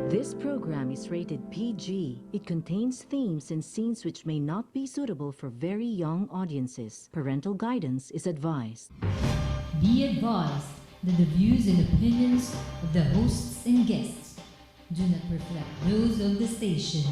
This program is rated PG. It contains themes and scenes which may not be suitable for very young audiences. Parental guidance is advised. Be advised that the views and opinions of the hosts and guests do not reflect those of the station.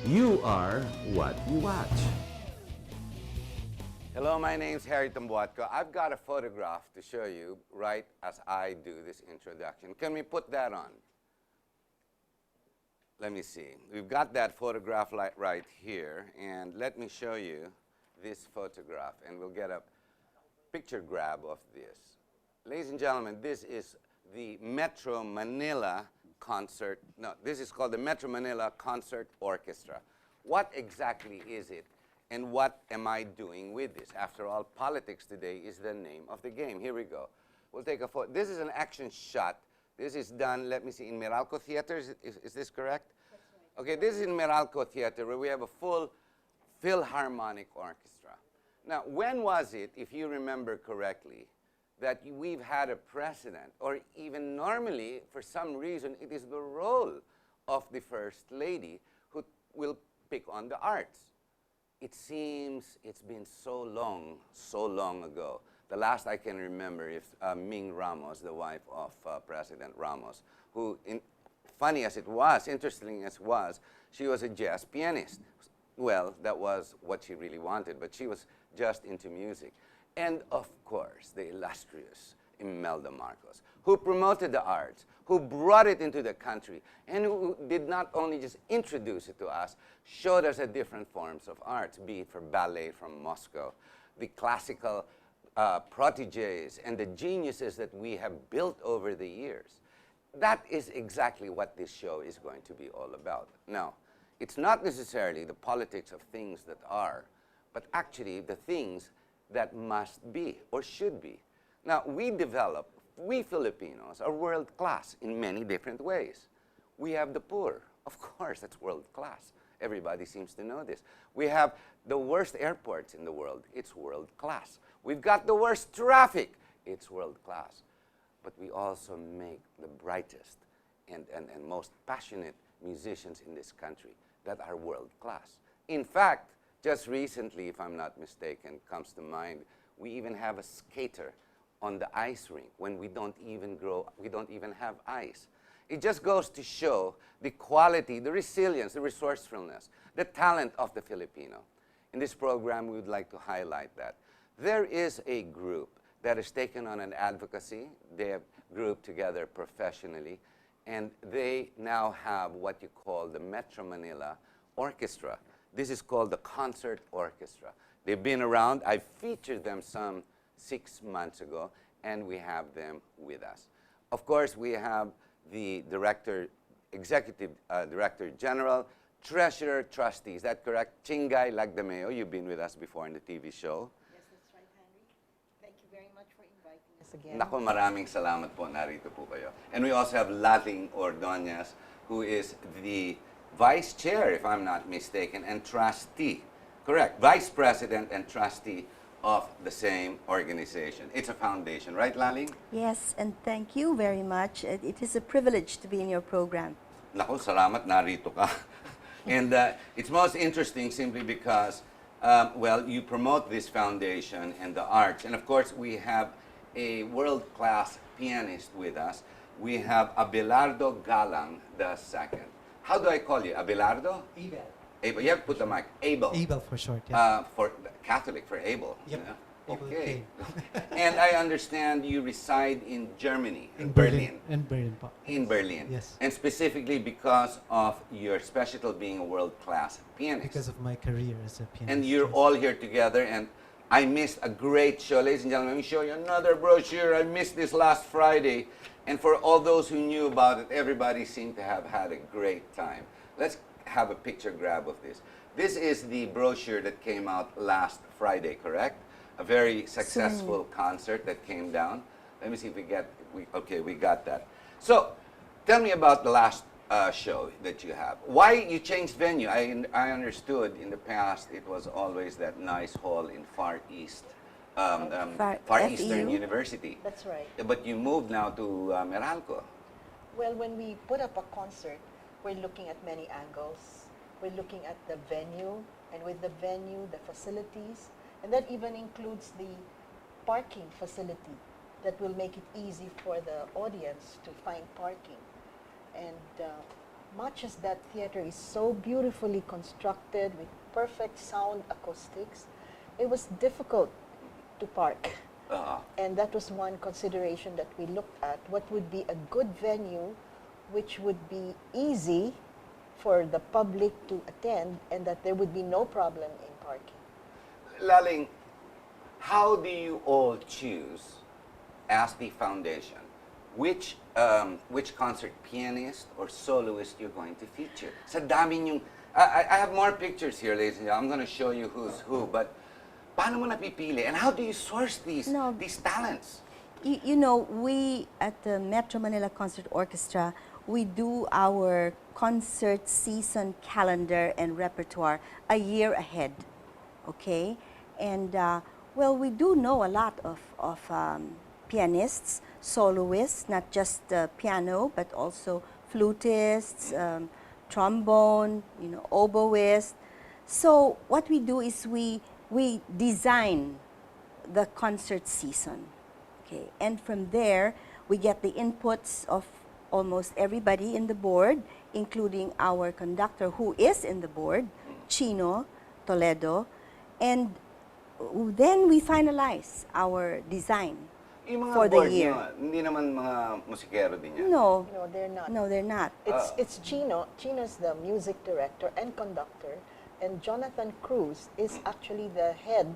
You are what you watch. Hello, my name's Harry Tambuatco. I've got a photograph to show you right as I do this introduction. Can we put that on? Let me see. We've got that photograph right here, and let me show you this photograph, and we'll get a picture grab of this. Ladies and gentlemen, this is the Metro Manila concert. No, this is called the Metro Manila Concert Orchestra. What exactly is it, and what am I doing with this? After all, politics today is the name of the game. Here we go. We'll take a photo. This is an action shot. This is done, let me see, in Meralco Theater. Is this correct? That's right. Okay, this is in Meralco Theater, where we have a full Philharmonic Orchestra. Now, when was it, if you remember correctly, that we've had a president, or even normally, for some reason, it is the role of the First Lady who will pick on the arts? It seems it's been so long ago. The last I can remember is Ming Ramos, the wife of President Ramos, who, funny as it was, interesting as it was, she was a jazz pianist. Well, that was what she really wanted, but she was just into music. And of course, the illustrious Imelda Marcos, who promoted the arts, who brought it into the country, and who did not only just introduce it to us, showed us the different forms of arts, be it for ballet from Moscow, the classical proteges and the geniuses that we have built over the years. That is exactly what this show is going to be all about. Now, it's not necessarily the politics of things that are, but actually the things that must be or should be. Now, we Filipinos are world class in many different ways. We have the poor. Of course, that's world class. Everybody seems to know this. We have the worst airports in the world. It's world class. We've got the worst traffic. It's world class. But we also make the brightest and most passionate musicians in this country that are world class. In fact, just recently, if I'm not mistaken, comes to mind, we even have a skater on the ice rink when we don't even have ice. It just goes to show the quality, the resilience, the resourcefulness, the talent of the Filipino. In this program, we would like to highlight that. There is a group that has taken on an advocacy. They have grouped together professionally, and they now have what you call the Metro Manila Orchestra. This is called the Concert Orchestra. They've been around. I featured them some 6 months ago, and we have them with us. Of course, we have the Executive Director General, Treasurer, Trustee. Is that correct? Chingay, Lagdameo. You've been with us before in the TV show. Yes, that's right, Henry. Thank you very much for inviting us again. Naku, maraming salamat po. Narito po kayo. And we also have Laling Ordonez, who is the Vice Chair, if I'm not mistaken, and Trustee. Correct. Vice President and Trustee of the same organization. It's a foundation, right, Laling? Yes, and thank you very much. It is a privilege to be in your program. Naku, salamat, narito ka. And it's most interesting simply because, well, you promote this foundation and the arts. And of course, we have a world-class pianist with us. We have Abelardo Galang II. How do I call you? Abelardo? Abel. Abel. You have to put the mic. Abel. Abel for short, yeah. For Catholic, for Abel. Yep. You know? people Okay. came. And I understand you reside in Germany, in Berlin. In Berlin po. In Berlin. Yes. And specifically because of your specialty being a world-class pianist. Because of my career as a pianist. And you're yes. all here together, and I missed a great show. Ladies and gentlemen, let me show you another brochure. I missed this last Friday. And for all those who knew about it, everybody seemed to have had a great time. Let's have a picture grab of this. This is the brochure that came out last Friday, correct? A very successful concert that came down. Let me see if we get, okay, we got that. So, tell me about the last show that you have. Why you changed venue? I understood in the past it was always that nice hall in Far East, Far Eastern University. That's right. But you moved now to Meralco. Well, when we put up a concert, we're looking at many angles. We're looking at the venue, and with the venue, the facilities, and that even includes the parking facility that will make it easy for the audience to find parking. And much as that theater is so beautifully constructed with perfect sound acoustics, it was difficult to park. And that was one consideration that we looked at. What would be a good venue which would be easy for the public to attend and that there would be no problem in parking. Laling, how do you all choose, as the foundation, which concert pianist or soloist you're going to feature? Sa dami niyong, I have more pictures here, ladies and gentlemen. I'm going to show you who's who, but paano mo napipili? And how do you source these talents? You know, we at the Metro Manila Concert Orchestra, we do our concert season calendar and repertoire a year ahead, okay? And, well, we do know a lot of pianists, soloists, not just piano, but also flutists, trombone, you know, oboist. So what we do is we design the concert season, okay? And from there, we get the inputs of almost everybody in the board, including our conductor who is in the board, Chino Toledo, and then we finalize our design Yung mga for the board year. niyo, hindi naman mga musikero din yan? No, No, they're not. no, they're not. It's Chino. Chino's the music director and conductor, and Jonathan Cruz is actually the head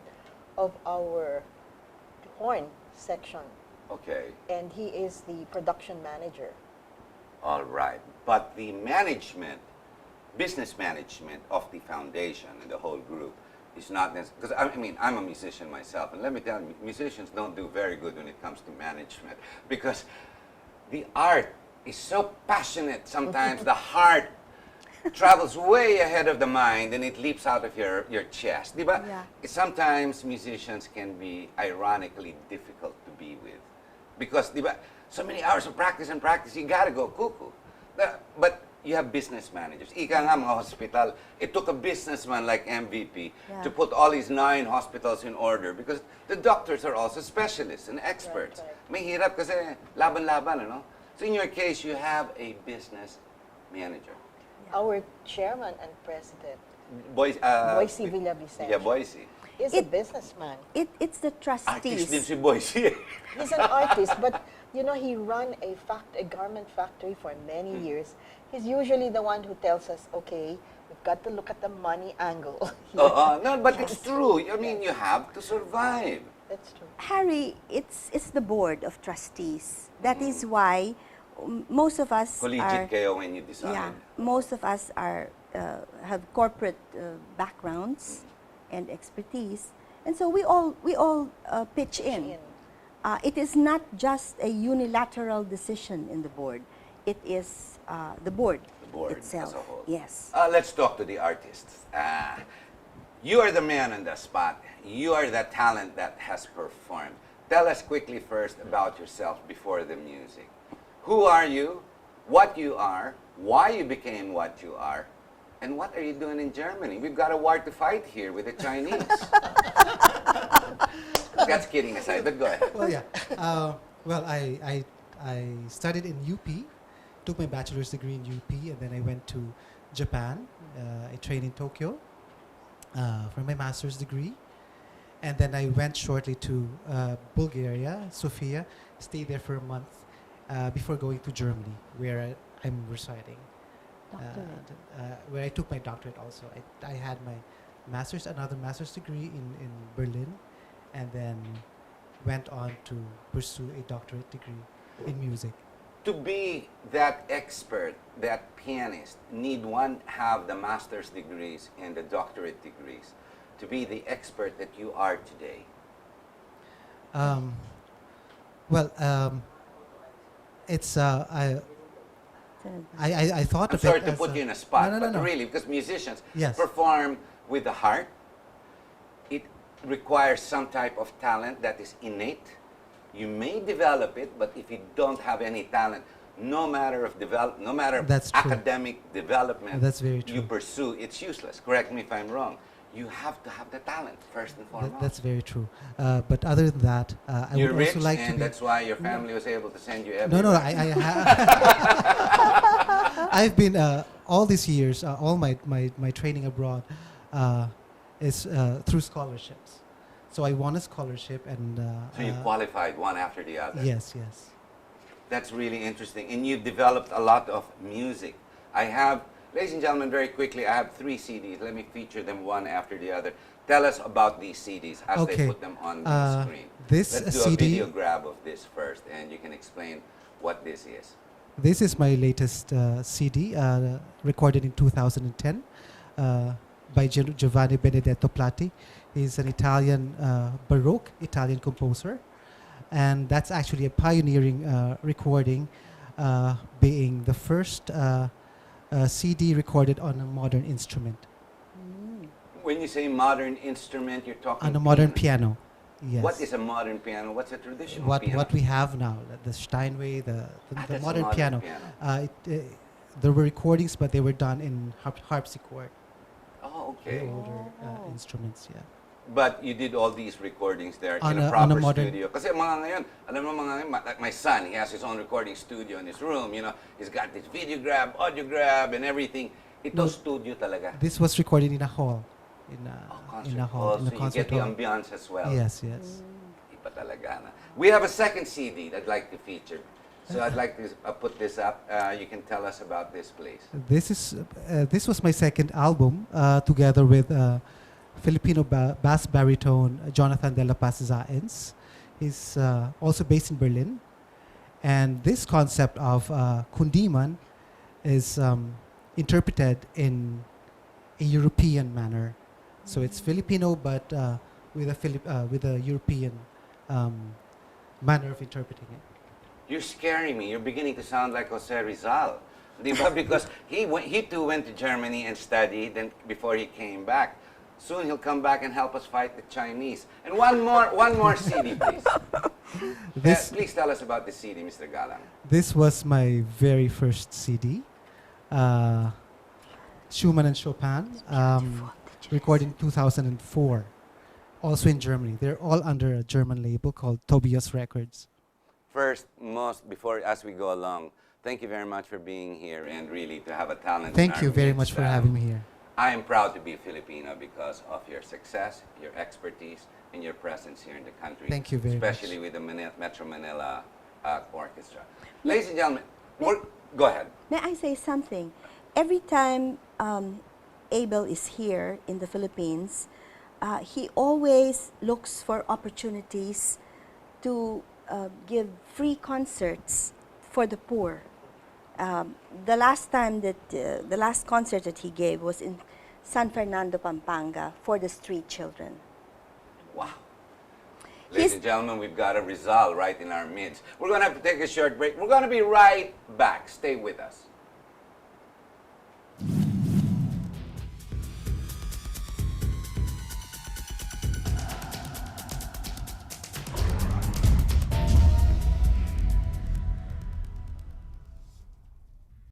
of our horn section, Okay. and he is the production manager. All right. But the management, business management of the foundation and the whole group is not necessary. Because I mean, I'm a musician myself, and let me tell you, musicians don't do very good when it comes to management because the art is so passionate. Sometimes the heart travels way ahead of the mind and it leaps out of your chest. Diba? Yeah. Sometimes musicians can be ironically difficult to be with because diba, so many hours of practice and practice, you gotta go cuckoo. But you have business managers. Ika nga mga hospital, it took a businessman like MVP to put all these 9 hospitals in order because the doctors are also specialists and experts. Right. Mahirap kasi laban-laban, ano? So in your case, you have a business manager. Our chairman and president, Boise Villavicencio, Yeah, Boise. is a businessman. It's the Artist din trustees. si Boise. He's an artist, but you know, he ran a garment factory for many years. He's usually the one who tells us, okay, we've got to look at the money angle. No, but it's true. I mean, you have to survive. That's true. Harry, it's the board of trustees. That is why most of us Collegiate kayo when you decide. Yeah, most of us are have corporate backgrounds and expertise, and so we all pitch in. It is not just a unilateral decision in the board. It is the board itself. As a whole. Yes. Let's talk to the artists. You are the man on the spot. You are the talent that has performed. Tell us quickly first about yourself before the music. Who are you? What you are? Why you became what you are? And what are you doing in Germany? We've got a war to fight here with the Chinese. That's kidding aside, but go ahead. Well, yeah. Well, I studied in UP, took my bachelor's degree in UP, and then I went to Japan. I trained in Tokyo for my master's degree. And then I went shortly to Bulgaria, Sofia, stayed there for a month before going to Germany, where I'm residing. Where I took my doctorate also. I had my another master's degree in Berlin, and then went on to pursue a doctorate degree in music. To be that expert, that pianist, need one have the master's degrees and the doctorate degrees to be the expert that you are today? It's I thought I'm of sorry it to as put you in a spot, no, but no. really, because musicians Yes. perform with the heart, it requires some type of talent that is innate. You may develop it, but if you don't have any talent, no matter of That's true. academic development That's very you true. pursue, it's useless. Correct me if I'm wrong. You have to have the talent first and foremost. That's very true. But other than that, I You're would rich, also like to and be. that's why your family was able to send you No, everywhere. no, I've been all these years, all my training abroad is through scholarships. So I won a scholarship, and So you qualified one after the other. yes. That's really interesting. And you've developed a lot of music. I have, ladies and gentlemen, very quickly, I have 3 CDs. Let me feature them one after the other. Tell us about these CDs as they Okay. put them on the screen. This Let's do CD a video grab of this first, and you can explain what this is. This is my latest CD, recorded in 2010 by Giovanni Benedetto Platti. He's an Italian Baroque Italian composer, and that's actually a pioneering recording, being the first CD recorded on a modern instrument, When you say modern instrument, you're talking on a modern piano. Yes. What is a modern piano? What's a traditional piano? What we have now, the Steinway, the That's a modern piano. There were recordings, but they were done in harpsichord, Oh, the okay. older instruments. Yeah. But you did all these recordings there On in a a proper modern- studio. Kasi mga ngayon, alam mo mga ngayon, like my son, he has his own recording studio in his room, you know. He's got this video grab, audio grab, and everything. Ito No. studio talaga. This was recorded in a hall, in a hall, in a So you concert get the hall. ambiance as well. Yes. Iba talaga na. We have a second CD that I'd like to feature. So I'd like to put this up. You can tell us about this, please. This was my second album, together with Filipino bass baritone Jonathan de la Paz Zaens. He's also based in Berlin, and this concept of kundiman is interpreted in a European manner. So it's Filipino, but with a European manner of interpreting it. You're scaring me. You're beginning to sound like Jose Rizal. Di ba? Because he too went to Germany and studied then before he came back. Soon he'll come back and help us fight the Chinese. And one more CD, please. Please tell us about the CD, Mr. Galang. This was my very first CD, Schumann and Chopin, recorded in 2004, also in Germany. They're all under a German label called Tobias Records. First, as we go along, thank you very much for being here and really to have a talent. Thank you very much for having me here. I am proud to be Filipino because of your success, your expertise, and your presence here in the country. Thank you very much. Especially with the Metro Manila Orchestra. Ladies and gentlemen, go ahead. May I say something? Every time Abel is here in the Philippines, he always looks for opportunities to give free concerts for the poor. The last concert that he gave was in San Fernando, Pampanga, for the street children. Wow. Ladies and gentlemen, we've got a Rizal right in our midst. We're going to have to take a short break. We're going to be right back. Stay with us.